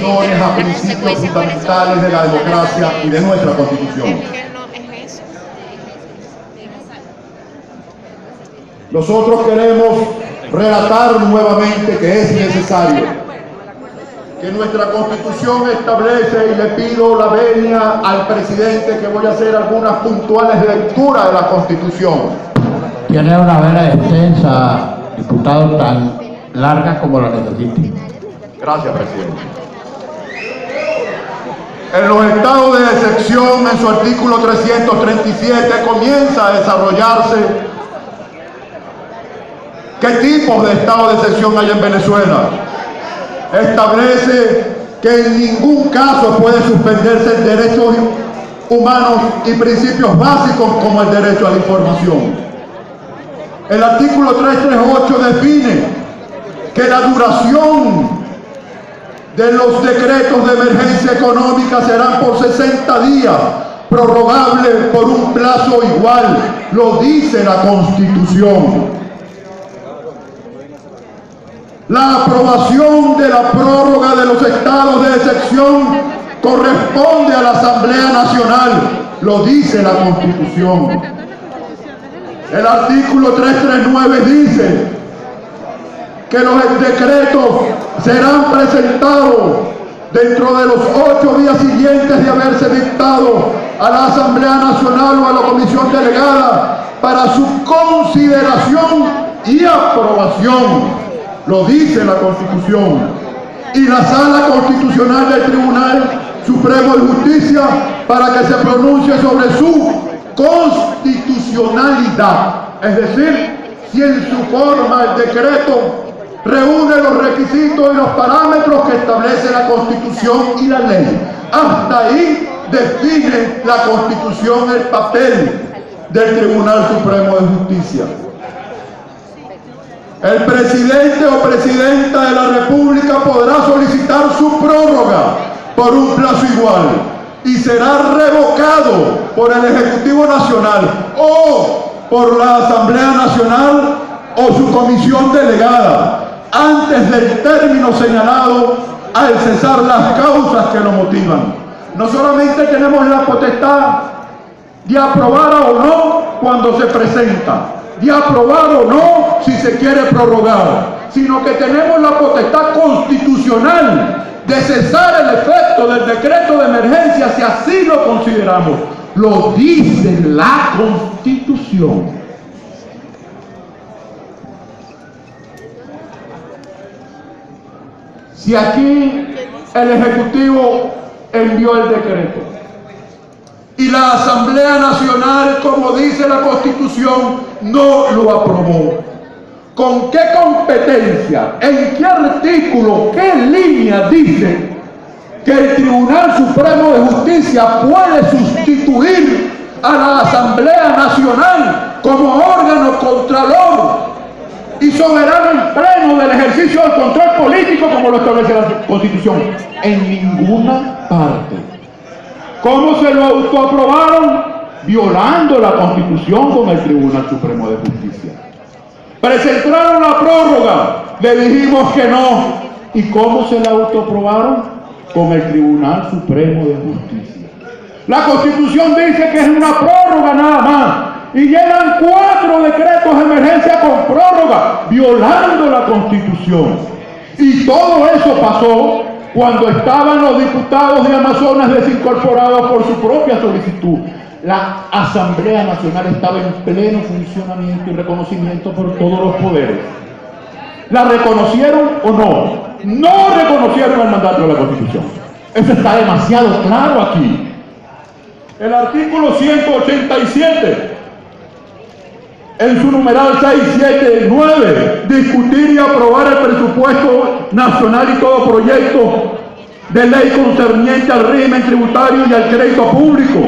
violaciones a principios fundamentales de la democracia y de nuestra Constitución. Nosotros queremos relatar nuevamente que es necesario que nuestra Constitución establece, y le pido la venia al presidente que voy a hacer algunas puntuales lecturas de la Constitución. Tiene una vena extensa, diputado, tan larga como la necesite. Gracias, presidente. En los estados de excepción, en su artículo 337, comienza a desarrollarse qué tipos de estado de excepción hay en Venezuela. Establece que en ningún caso puede suspenderse derechos humanos y principios básicos como el derecho a la información. El artículo 338 define que la duración de los decretos de emergencia económica serán por 60 días, prorrogable por un plazo igual, lo dice la Constitución. La aprobación de la prórroga de los estados de excepción corresponde a la Asamblea Nacional, lo dice la Constitución. El artículo 339 dice que los decretos serán presentados dentro de los 8 días siguientes de haberse dictado a la Asamblea Nacional o a la Comisión Delegada para su consideración y aprobación. Lo dice la Constitución. Y la Sala Constitucional del Tribunal Supremo de Justicia para que se pronuncie sobre su constitucionalidad. Es decir, si en su forma el decreto reúne los requisitos y los parámetros que establece la Constitución y la ley. Hasta ahí define la Constitución el papel del Tribunal Supremo de Justicia. El presidente o presidenta de la República podrá solicitar su prórroga por un plazo igual y será revocado por el Ejecutivo Nacional o por la Asamblea Nacional o su comisión delegada antes del término señalado al cesar las causas que lo motivan. No solamente tenemos la potestad de aprobar o no cuando se presenta, de aprobar o no si se quiere prorrogar, sino que tenemos la potestad constitucional de cesar el efecto del decreto de emergencia si así lo consideramos. Lo dice la Constitución. Si aquí el Ejecutivo envió el decreto y la Asamblea Nacional, como dice la Constitución, no lo aprobó, ¿con qué competencia, en qué artículo, qué línea dice que el Tribunal Supremo de Justicia puede sustituir a la Asamblea Nacional como órgano contralor y soberano en pleno del ejercicio del control político como lo establece la Constitución? En ninguna parte. ¿Cómo se lo autoaprobaron? Violando la Constitución con el Tribunal Supremo de Justicia. Presentaron la prórroga, le dijimos que no. ¿Y cómo se la autoaprobaron? Con el Tribunal Supremo de Justicia. La Constitución dice que es una prórroga nada más. Y llegan 4 decretos de emergencia con prórroga, violando la Constitución. Y todo eso pasó cuando estaban los diputados de Amazonas desincorporados por su propia solicitud. La Asamblea Nacional estaba en pleno funcionamiento y reconocimiento por todos los poderes. ¿La reconocieron o no? No reconocieron el mandato de la Constitución. Eso está demasiado claro aquí. El artículo 187, en su numeral 6, 7, 9, discutir y aprobar el presupuesto nacional y todo proyecto de ley concerniente al régimen tributario y al crédito público,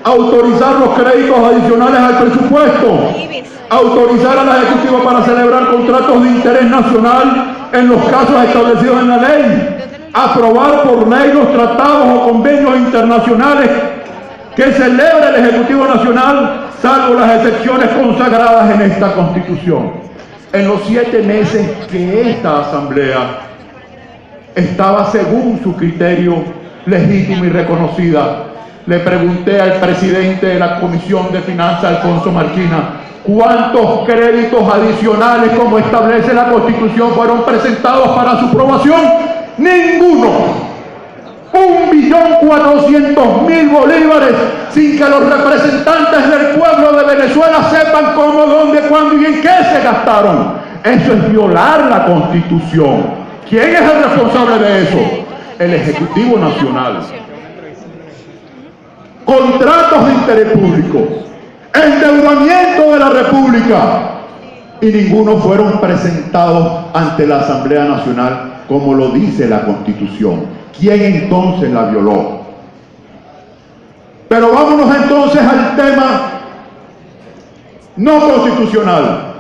autorizar los créditos adicionales al presupuesto, autorizar al Ejecutivo para celebrar contratos de interés nacional en los casos establecidos en la ley, aprobar por ley los tratados o convenios internacionales que celebra el Ejecutivo Nacional, salvo las excepciones consagradas en esta Constitución. En los 7 meses que esta Asamblea estaba según su criterio legítimo y reconocida. Le pregunté al presidente de la Comisión de Finanzas, Alfonso Marquina, ¿cuántos créditos adicionales, como establece la Constitución, fueron presentados para su aprobación? ¡Ninguno! 1.400.000 bolívares, sin que los representantes del pueblo de Venezuela sepan cómo, dónde, cuándo y en qué se gastaron. Eso es violar la Constitución. ¿Quién es el responsable de eso? El Ejecutivo Nacional. Contratos de interés público, endeudamiento de la República, y ninguno fueron presentados ante la Asamblea Nacional como lo dice la Constitución. ¿Quién entonces la violó? Pero vámonos entonces al tema no constitucional.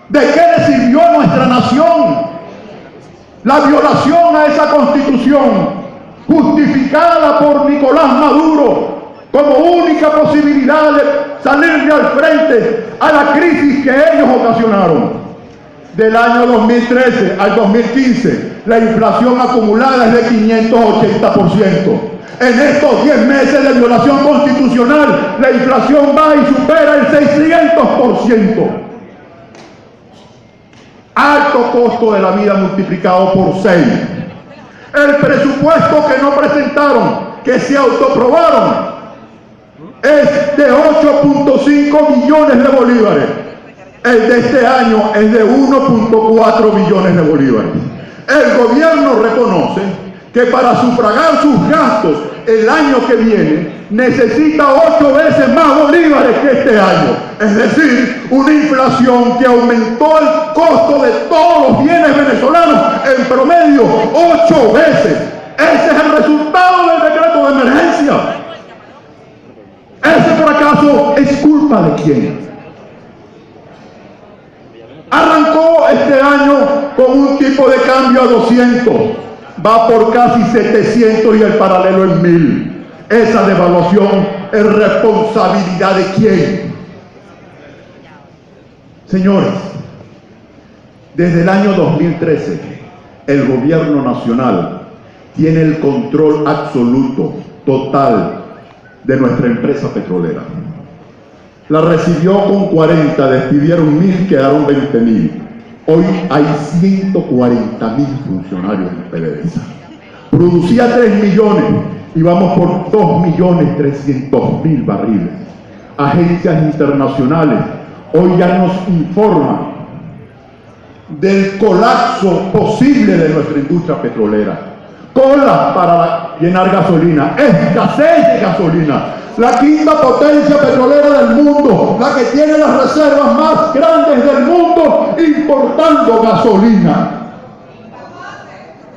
¿De qué le sirvió a nuestra nación la violación a esa Constitución, justificada por Nicolás Maduro como única posibilidad de salirle al frente a la crisis que ellos ocasionaron? Del año 2013 al 2015, la inflación acumulada es de 580%. En estos 10 meses de violación constitucional, la inflación va y supera el 600%. Alto costo de la vida multiplicado por 6. El presupuesto que no presentaron, que se autoaprobaron, es de 8.5 billones de bolívares. El de este año es de 1.4 billones de bolívares. El gobierno reconoce que para sufragar sus gastos el año que viene necesita 8 veces más bolívares que este año. Es decir, una inflación que aumentó el costo de todos los bienes venezolanos en promedio 8 veces. Ese es el resultado del decreto de emergencia. Ese fracaso es culpa de quién. Arrancó este año con un tipo de cambio a 200, va por casi 700 y el paralelo en 1000. Esa devaluación es responsabilidad de quién. Señores, desde el año 2013 el gobierno nacional tiene el control absoluto, total, de nuestra empresa petrolera. La recibió con 40, despidieron 1.000, quedaron 20.000. Hoy hay 140.000 funcionarios en PDVSA. Producía 3 millones y vamos por 2.300.000 barriles. Agencias internacionales hoy ya nos informan del colapso posible de nuestra industria petrolera. Colas para llenar gasolina, escasez de gasolina. La quinta potencia petrolera del mundo, la que tiene las reservas más grandes del mundo, importando gasolina.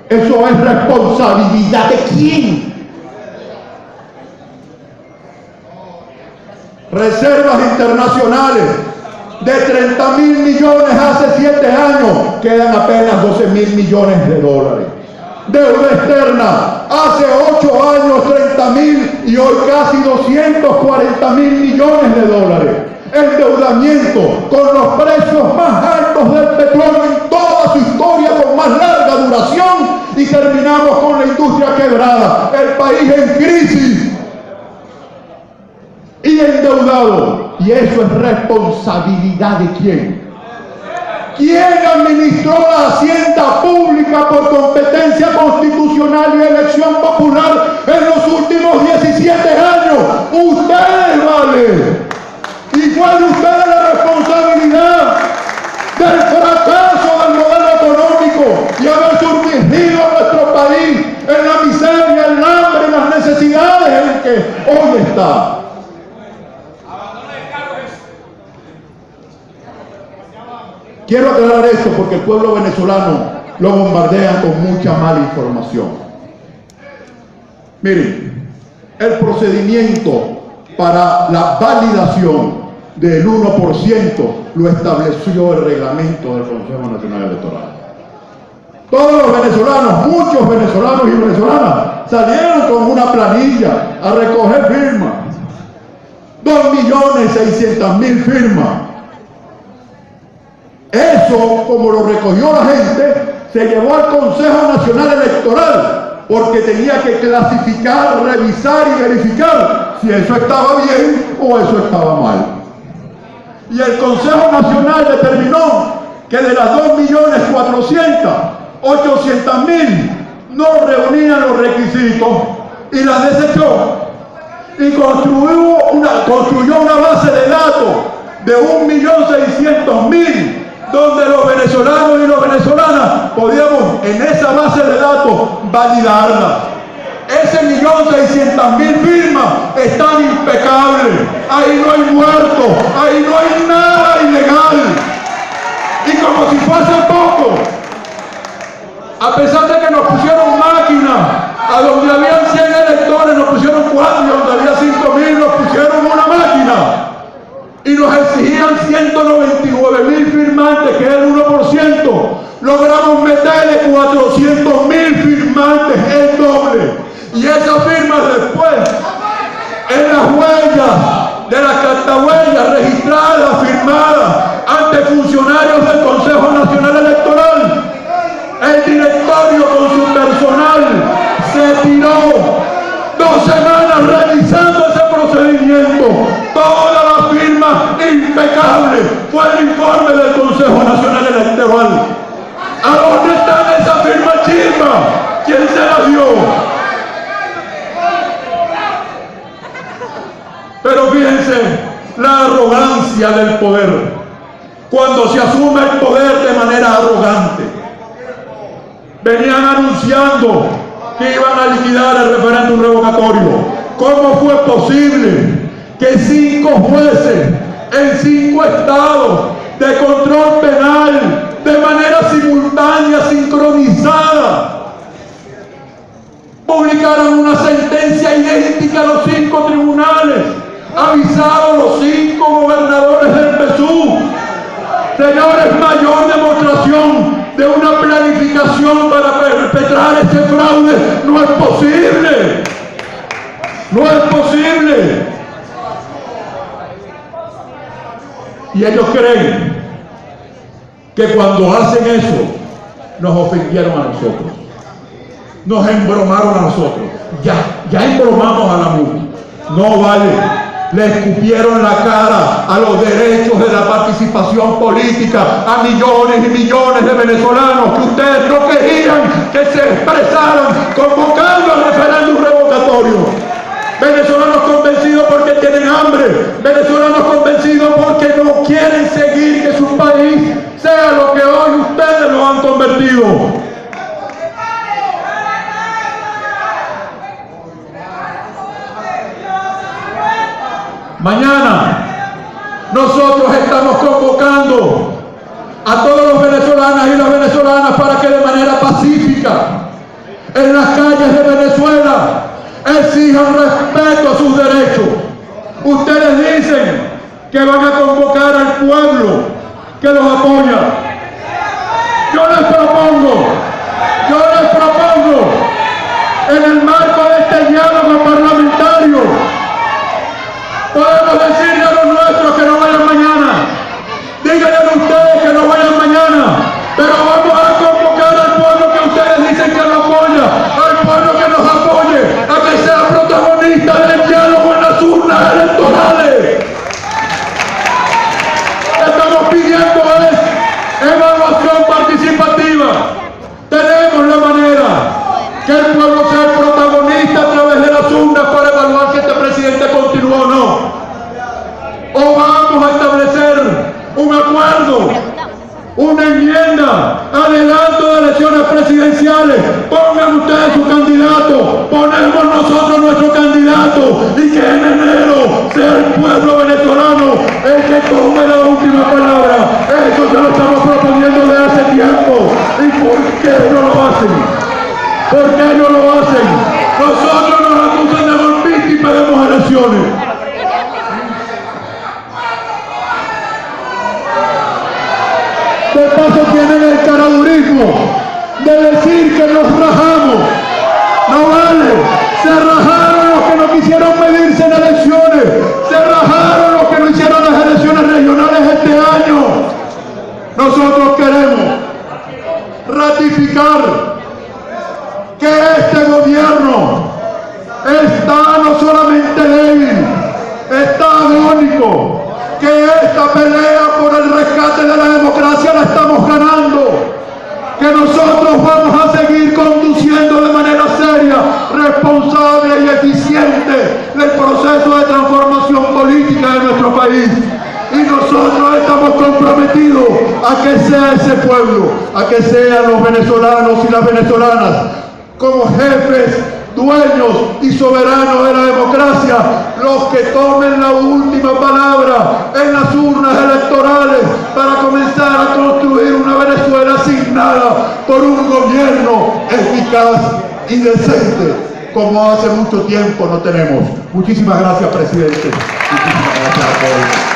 Eso es responsabilidad de quién. Reservas internacionales de 30.000 millones hace 7 años, quedan apenas 12.000 millones de dólares. Deuda externa, hace 8 años 30.000 y hoy casi 240.000 millones de dólares. Endeudamiento con los precios más altos del petróleo en toda su historia, con más larga duración, y terminamos con la industria quebrada, el país en crisis y endeudado. Y eso es responsabilidad de quién. ¿Quién administró la hacienda pública por competencia constitucional y elección popular en los últimos 17 años? Ustedes, vale. Y fue de ustedes la responsabilidad del fracaso del modelo económico y haber sumergido a nuestro país en la miseria, el hambre, en las necesidades en las que hoy está. Quiero aclarar esto porque el pueblo venezolano lo bombardean con mucha mala información. Miren, el procedimiento para la validación del 1% lo estableció el reglamento del Consejo Nacional Electoral. Todos los venezolanos, muchos venezolanos y venezolanas, salieron con una planilla a recoger firmas. 2.600.000 firmas. Eso, como lo recogió la gente, se llevó al Consejo Nacional Electoral porque tenía que clasificar, revisar y verificar si eso estaba bien o eso estaba mal. Y el Consejo Nacional determinó que de las 2.400.000, 800.000 no reunían los requisitos y las desechó y construyó una base de datos de 1.600.000 donde los venezolanos y las venezolanas podíamos en esa base de datos validarla. Ese 1.600.000 firmas están impecables, ahí no hay muertos, ahí no hay nada ilegal. Y como si fuese poco, a pesar de que nos pusieron máquinas, a donde habían 100 electores nos pusieron 4 y donde había 5.000 nos pusieron una máquina. Y nos exigían 199.000 firmantes, que es el 1%. Logramos meterle 400.000 firmantes, el doble. Y esas firmas después, en las huellas de las cartahuellas registradas, firmadas ante funcionarios del Consejo Nacional Electoral, el directorio con su personal se tiró 2 semanas revisando ese procedimiento. Todas las firmas impecables. Fue el informe del Consejo Nacional Electoral. ¿A dónde están esas firmas chismas? ¿Quién se las dio? Pero fíjense la arrogancia del poder. Cuando se asume el poder de manera arrogante. Venían anunciando que iban a liquidar el referéndum revocatorio. ¿Cómo fue posible que 5 jueces en 5 estados de control penal de manera simultánea, sincronizada, publicaran una sentencia idéntica a los 5 tribunales, avisados los 5 gobernadores del PSUV? Señores, mayor demostración de una planificación para perpetrar este fraude no es posible. No es posible. Y ellos creen que cuando hacen eso nos ofendieron a nosotros, nos embromaron a nosotros. Ya embromamos a la MUD. No vale. Le escupieron la cara a los derechos de la participación política a millones y millones de venezolanos que ustedes no querían que se expresaran convocando al referéndum revocatorio. Venezolanos convencidos porque tienen hambre, venezolanos convencidos porque no quieren seguir que su país sea lo que hoy ustedes lo han convertido. Mañana nosotros estamos convocando a todos los venezolanos y las venezolanas para que de manera pacífica en las calles de Venezuela exijan respeto a sus derechos. Ustedes dicen que van a convocar al pueblo que los apoya. Yo les propongo en el marco de este diálogo parlamentario, podemos decirle a los nuestros que no vayan mañana. Díganle a ustedes que no vayan mañana. Pero vamos a convocar al pueblo que ustedes dicen que lo apoya, al pueblo que nos apoye, a que sea protagonista del diálogo en las urnas electorales. Estamos pidiendo evaluación participativa. Tenemos la manera que el pueblo sea el protagonista a través de las urnas para evaluar si este presidente continúa o no. O vamos a establecer un acuerdo, una enmienda, adelanto de elecciones presidenciales. Pongan ustedes su candidato, ponemos nosotros nuestro candidato y que en enero sea el pueblo venezolano el que tome la última palabra. Eso se lo estamos proponiendo desde hace tiempo. ¿Y por qué no lo hacen? ¿Por qué no lo hacen? Nosotros nos acusan de golpistas y pedimos elecciones. De paso tienen el caradurismo de decir que nos rajamos. No vale. Se rajaron los que no quisieron medirse en elecciones. Se rajaron los que no hicieron las elecciones regionales este año. Nosotros queremos ratificar nosotros vamos a seguir conduciendo de manera seria, responsable y eficiente el proceso de transformación política de nuestro país. Y nosotros estamos comprometidos a que sea ese pueblo, a que sean los venezolanos y las venezolanas, como jefes, dueños y soberanos de la democracia, los que tomen la última palabra en las urnas electorales para comenzar a construir una Venezuela asignada por un gobierno eficaz y decente, como hace mucho tiempo no tenemos. Muchísimas gracias, presidente. Muchísimas gracias a todos.